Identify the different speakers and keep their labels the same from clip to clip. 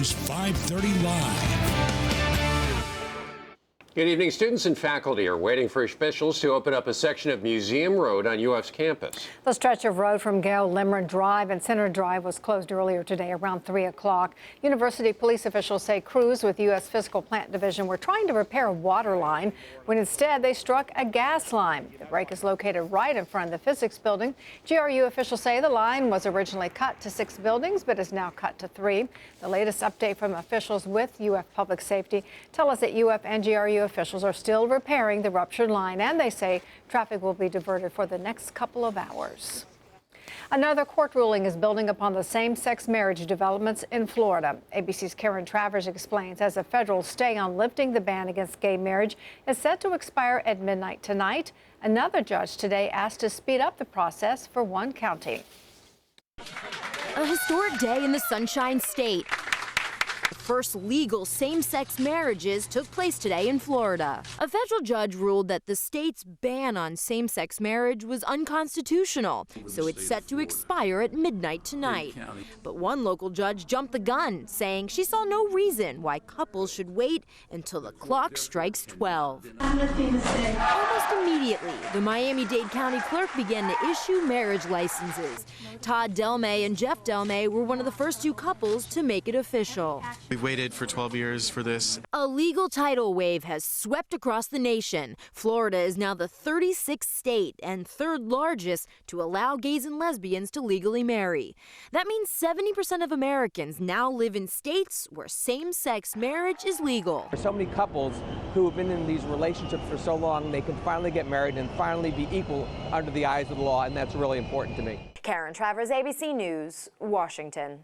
Speaker 1: News 530 Live.
Speaker 2: Good evening. Students and faculty are waiting for officials to open up a section of Museum Road on UF's campus.
Speaker 3: The stretch of road from Gale Limerick Drive and Center Drive was closed earlier today around 3 o'clock. University police officials say crews with U.S. Physical Plant Division were trying to repair a water line when instead they struck a gas line. The break is located right in front of the physics building. GRU officials say the line was originally cut to 6 buildings but is now cut to 3. The latest update from officials with UF Public Safety tell us that UF and GRU officials are still repairing the ruptured line, and they say traffic will be diverted for the next couple of hours. Another court ruling is building upon the same-sex marriage developments in Florida. ABC's Karen Travers explains as a federal stay on lifting the ban against gay marriage is set to expire at midnight tonight. Another judge today asked to speed up the process for one county.
Speaker 4: A historic day in the Sunshine State. The first legal same-sex marriages took place today in Florida. A federal judge ruled that the state's ban on same-sex marriage was unconstitutional, so it's set to expire at midnight tonight. But one local judge jumped the gun, saying she saw no reason why couples should wait until the clock strikes 12. Almost immediately, the Miami-Dade County clerk began to issue marriage licenses. Todd Delmay and Jeff Delmay were one of the first 2 couples to make it official.
Speaker 5: We've waited for 12 years for this.
Speaker 4: A legal tidal wave has swept across the nation. Florida is now the 36th state and 3rd largest to allow gays and lesbians to legally marry. That means 70% of Americans now live in states where same-sex marriage is legal.
Speaker 6: There's so many couples who have been in these relationships for so long, they can finally get married and finally be equal under the eyes of the law, and that's really important to me.
Speaker 7: Karen Travers, ABC News, Washington.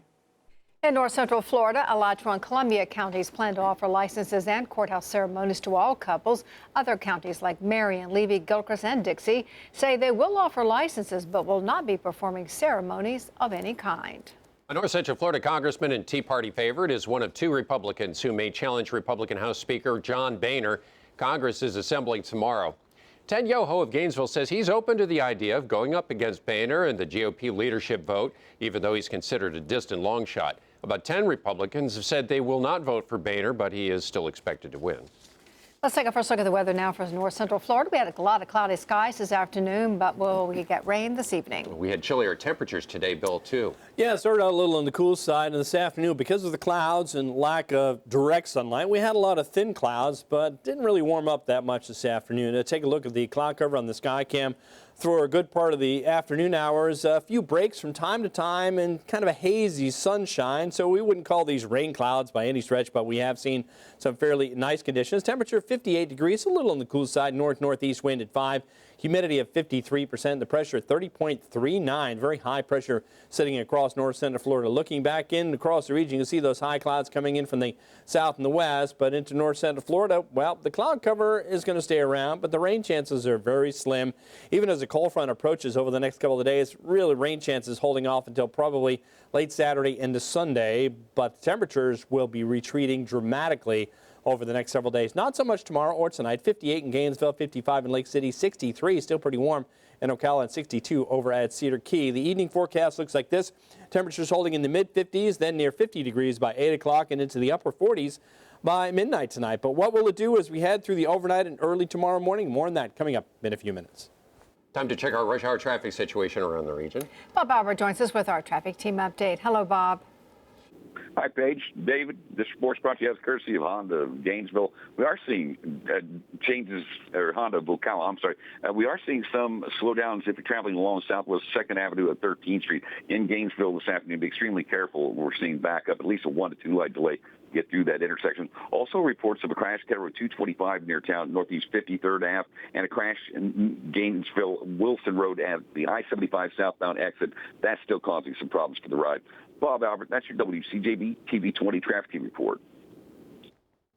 Speaker 3: In north central Florida, Alachua and Columbia counties plan to offer licenses and courthouse ceremonies to all couples. Other counties like Marion, Levy, Gilchrist, and Dixie say they will offer licenses but will not be performing ceremonies of any kind.
Speaker 2: A north central Florida congressman and Tea Party favorite is one of 2 Republicans who may challenge Republican House Speaker John Boehner. Congress is assembling tomorrow. Ted Yoho of Gainesville says he's open to the idea of going up against Boehner in the GOP leadership vote, even though he's considered a distant long shot. About 10 Republicans have said they will not vote for Boehner, but he is still expected to win.
Speaker 3: Let's take a first look at the weather now for north central Florida. We had a lot of cloudy skies this afternoon, but will we get rain this evening?
Speaker 2: We had chillier temperatures today, Bill, too.
Speaker 8: Yeah, it started out a little on the cool side, and this afternoon, because of the clouds and lack of direct sunlight, we had a lot of thin clouds, but didn't really warm up that much this afternoon. Take a look at the cloud cover on the sky cam. For a good part of the afternoon hours, a few breaks from time to time and kind of a hazy sunshine. So we wouldn't call these rain clouds by any stretch, but we have seen some fairly nice conditions. Temperature 58 degrees, a little on the cool side, north-northeast wind at 5. Humidity of 53%, the pressure 30.39, very high pressure sitting across north central Florida. Looking back in across the region, you can see those high clouds coming in from the south and the west, but into north central Florida, well, the cloud cover is going to stay around, but the rain chances are very slim. Even as a cold front approaches over the next couple of days, really rain chances holding off until probably late Saturday into Sunday, but temperatures will be retreating dramatically over the next several days. Not so much tomorrow or tonight. 58 in Gainesville, 55 in Lake City, 63, still pretty warm in Ocala, and 62 over at Cedar Key. The evening forecast looks like this. Temperatures holding in the mid-50s, then near 50 degrees by 8 o'clock and into the upper 40s by midnight tonight. But what will it do as we head through the overnight and early tomorrow morning? More on that coming up in a few minutes.
Speaker 2: Time to check our rush hour traffic situation around the region.
Speaker 3: Bob Albert joins us with our traffic team update. Hello, Bob.
Speaker 9: Hi, Paige. David, this report's brought to you as courtesy of Honda of Gainesville. We are seeing changes, or Honda of Ocala, I'm sorry. We are seeing some slowdowns if you're traveling along Southwest 2nd Avenue at 13th Street in Gainesville this afternoon. Be extremely careful. We're seeing backup, at least a 1 to 2 light delay to get through that intersection. Also reports of a crash at Road 225 near town, northeast 53rd Ave, and a crash in Gainesville Wilson Road at the I-75 southbound exit. That's still causing some problems for the ride. Bob Albert, that's your WCJB TV 20 traffic team report.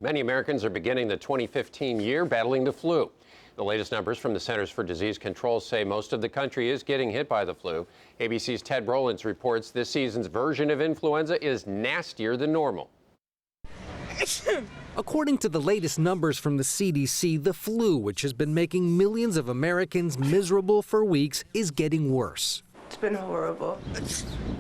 Speaker 2: Many Americans are beginning the 2015 year battling the flu. The latest numbers from the Centers for Disease Control say most of the country is getting hit by the flu. ABC's Ted Rowlands reports this season's version of influenza is nastier than normal.
Speaker 10: According to the latest numbers from the CDC, the flu, which has been making millions of Americans miserable for weeks, is getting worse.
Speaker 11: It's been horrible.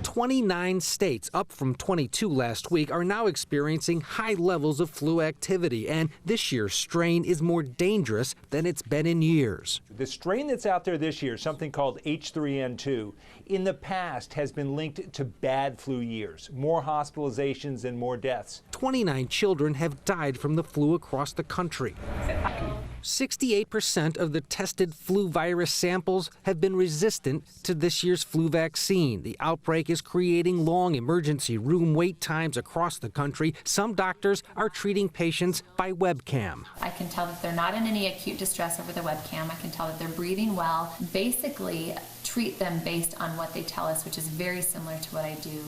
Speaker 10: 29 states, up from 22 last week, are now experiencing high levels of flu activity, and this year's strain is more dangerous than it's been in years.
Speaker 12: The strain that's out there this year, something called H3N2, in the past has been linked to bad flu years, more hospitalizations and more deaths.
Speaker 10: 29 children have died from the flu across the country. 68% of the tested flu virus samples have been resistant to this year's flu vaccine. The outbreak is creating long emergency room wait times across the country. Some doctors are treating patients by webcam.
Speaker 13: I can tell that they're not in any acute distress over the webcam. I can tell that they're breathing well. Basically, treat them based on what they tell us, which is very similar to what I do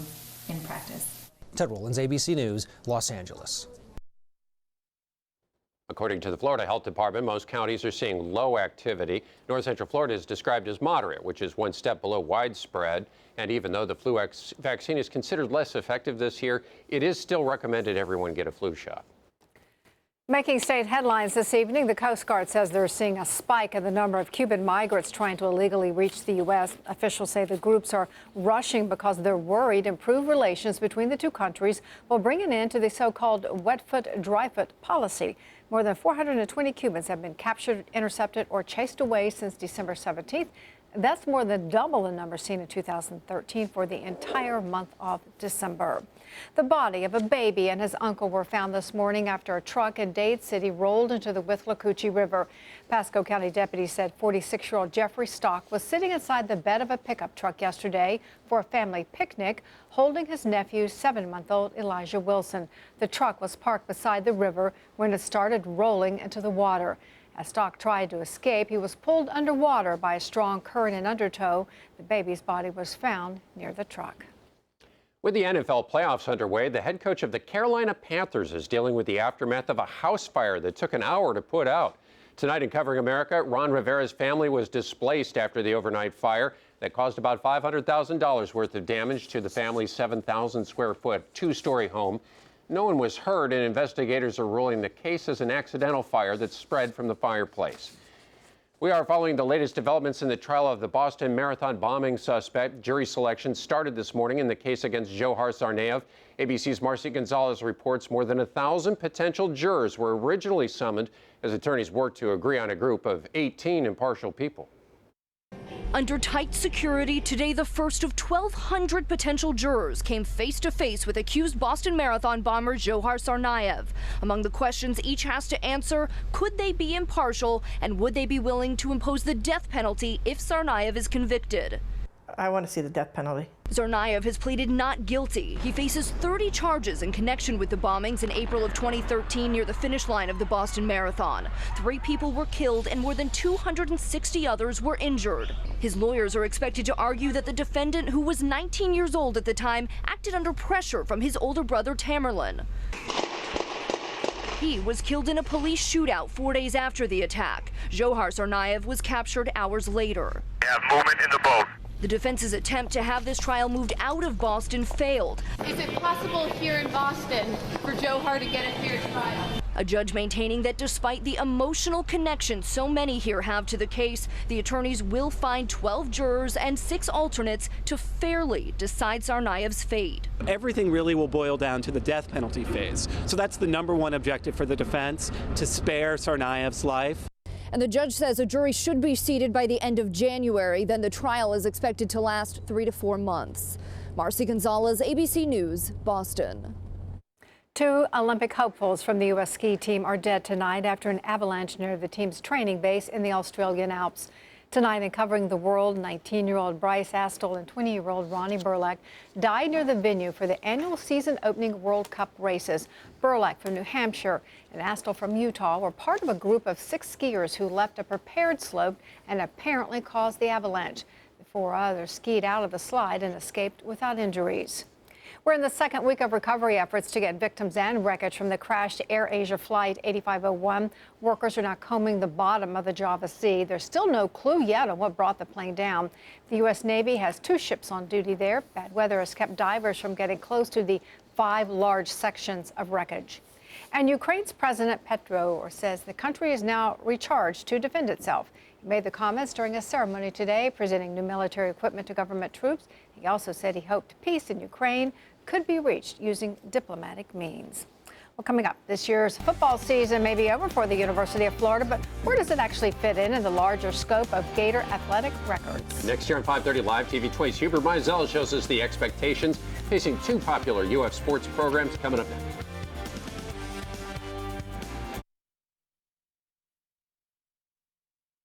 Speaker 13: in practice.
Speaker 14: Ted Rollins, ABC News, Los Angeles.
Speaker 2: According to the Florida Health Department, most counties are seeing low activity. North Central Florida is described as moderate, which is one step below widespread. And even though the flu vaccine is considered less effective this year, it is still recommended everyone get a flu shot.
Speaker 3: Making state headlines this evening, the Coast Guard says they're seeing a spike in the number of Cuban migrants trying to illegally reach the U.S. Officials say the groups are rushing because they're worried improved relations between the two countries will bring an end to the so-called wet foot, dry foot policy. More than 420 Cubans have been captured, intercepted, or chased away since December 17th. That's more than double the number seen in 2013 for the entire month of December. The body of a baby and his uncle were found this morning after a truck in Dade City rolled into the Withlacoochee River. Pasco County deputies said 46-year-old Jeffrey Stock was sitting inside the bed of a pickup truck yesterday for a family picnic, holding his nephew, 7-month-old Elijah Wilson. The truck was parked beside the river when it started rolling into the water. As Stock tried to escape, he was pulled underwater by a strong current and undertow. The baby's body was found near the truck.
Speaker 2: With the NFL playoffs underway, the head coach of the Carolina Panthers is dealing with the aftermath of a house fire that took an hour to put out. Tonight in Covering America, Ron Rivera's family was displaced after the overnight fire that caused about $500,000 worth of damage to the family's 7,000-square-foot, two-story home. No one was hurt, and investigators are ruling the case as an accidental fire that spread from the fireplace. We are following the latest developments in the trial of the Boston Marathon bombing suspect. Jury selection started this morning in the case against Johar Tsarnaev. ABC's Marcy Gonzalez reports more than 1,000 potential jurors were originally summoned as attorneys worked to agree on a group of 18 impartial people.
Speaker 4: Under tight security, today the first of 1,200 potential jurors came face to face with accused Boston Marathon bomber Johar Tsarnaev. Among the questions each has to answer, could they be impartial and would they be willing to impose the death penalty if Tsarnaev is convicted?
Speaker 11: I want to see the death penalty.
Speaker 4: Tsarnaev has pleaded not guilty. He faces 30 charges in connection with the bombings in April of 2013 near the finish line of the Boston Marathon. 3 people were killed and more than 260 others were injured. His lawyers are expected to argue that the defendant, who was 19 years old at the time, acted under pressure from his older brother Tamerlan. He was killed in a police shootout 4 days after the attack. Johar Tsarnaev was captured hours later.
Speaker 15: We have movement in the boat.
Speaker 4: The defense's attempt to have this trial moved out of Boston failed.
Speaker 16: Is it possible here in Boston for Johar to get a fair trial?
Speaker 4: A judge maintaining that despite the emotional connection so many here have to the case, the attorneys will find 12 jurors and 6 alternates to fairly decide Tsarnaev's fate.
Speaker 17: Everything really will boil down to the death penalty phase. So that's the #1 objective for the defense, to spare Tsarnaev's life.
Speaker 4: And the judge says a jury should be seated by the end of January. Then the trial is expected to last 3 to 4 months. Marcy Gonzalez, ABC News, Boston.
Speaker 3: 2 Olympic hopefuls from the U.S. ski team are dead tonight after an avalanche near the team's training base in the Australian Alps. Tonight in Covering the World, 19-year-old Bryce Astle and 20-year-old Ronnie Burlack died near the venue for the annual season-opening World Cup races. Burlack from New Hampshire and Astle from Utah were part of a group of 6 skiers who left a prepared slope and apparently caused the avalanche. The 4 others skied out of the slide and escaped without injuries. We're in the second week of recovery efforts to get victims and wreckage from the crashed AirAsia Flight 8501. Workers are now combing the bottom of the Java Sea. There's still no clue yet on what brought the plane down. The U.S. Navy has 2 ships on duty there. Bad weather has kept divers from getting close to the 5 large sections of wreckage. And Ukraine's President Petro says the country is now recharged to defend itself. He made the comments during a ceremony today presenting new military equipment to government troops. He also said he hoped peace in Ukraine could be reached using diplomatic means. Well, coming up, this year's football season may be over for the University of Florida, but where does it actually fit in the larger scope of Gator athletic records?
Speaker 2: Next year on 5:30 Live TV 20's Hubert Meisel shows us the expectations facing two popular UF sports programs coming up next.